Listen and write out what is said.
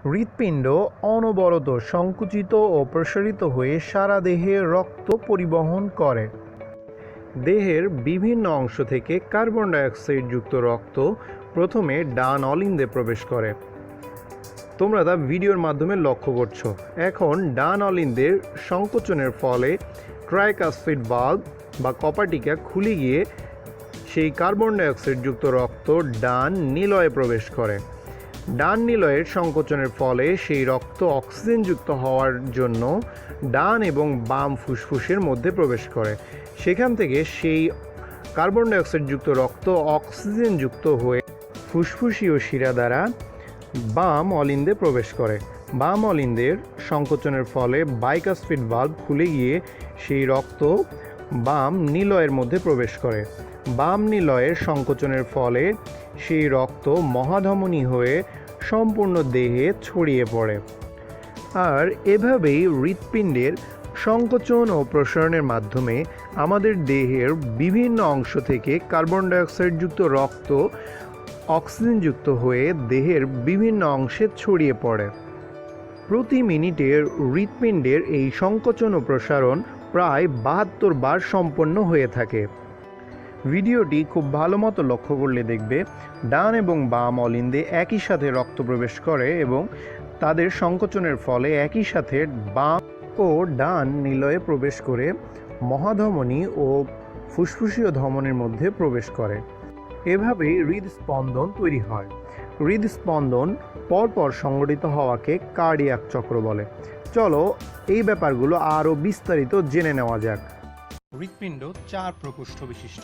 হৃৎপিণ্ড অনবরত সংকুচিত ও প্রসারিত হয়ে সারা দেহে রক্ত পরিবহন করে। দেহের বিভিন্ন অংশ থেকে কার্বন ডাইঅক্সাইডযুক্ত রক্ত প্রথমে ডান অলিন্দে প্রবেশ করে। তোমরা তা ভিডিওর মাধ্যমে লক্ষ্য করছো। এখন ডান অলিন্দের সংকোচনের ফলে ট্রাইকাসপিড ভালভ বা কপাটিকা খুলে গিয়ে সেই কার্বন ডাইঅক্সাইডযুক্ত রক্ত ডান নিলয়ে প্রবেশ করে। ডান নিলয়ের সংকোচনের ফলে সেই রক্ত অক্সিজেনযুক্ত হওয়ার জন্য ডান এবং বাম ফুসফুসের মধ্যে প্রবেশ করে। সেখান থেকে সেই কার্বন ডাইঅক্সাইডযুক্ত রক্ত অক্সিজেনযুক্ত হয়ে ফুসফুসীয় শিরা দ্বারা বাম অলিন্দে প্রবেশ করে। বাম অলিন্দের সংকোচনের ফলে বাইকাসপিড ভালভ খুলে গিয়ে সেই রক্ত বাম নিলয়ের মধ্যে প্রবেশ করে। বাম নিলয়ের সংকোচনের ফলে সেই রক্ত মহাধমনী হয়ে সম্পূর্ণ দেহে ছড়িয়ে পড়ে। আর এভাবেই হৃৎপিণ্ডের সংকোচন ও প্রসারণের মাধ্যমে আমাদের দেহের বিভিন্ন অংশ থেকে কার্বন ডাইঅক্সাইডযুক্ত রক্ত অক্সিজেনযুক্ত হয়ে দেহের বিভিন্ন অংশে ছড়িয়ে পড়ে। প্রতি মিনিটে হৃৎপিণ্ডের এই সংকোচন ও প্রসারণ প্রায় 72 বার সম্পন্ন হয়ে থাকে। ভিডিওটি খুব ভালো মতো লক্ষ্য করলে দেখবে ডান এবং বাম অলিন্দে একই সাথে রক্ত প্রবেশ করে এবং তাদের সংকোচনের ফলে একই সাথে বাম ও ডান নিলয়ে প্রবেশ করে মহাধমনী ও ফুসফুসীয় ধমনীর মধ্যে প্রবেশ করে। এভাবেই হৃদস্পন্দন তৈরি হয়। হৃদস্পন্দন পরপর সংঘটিত হওয়াকে কার্ডিয়াক চক্র বলে। চলো এই ব্যাপারগুলো আরও বিস্তারিত জেনে নেওয়া যাক। হৃৎপিণ্ড 4 প্রকোষ্ঠ বিশিষ্ট।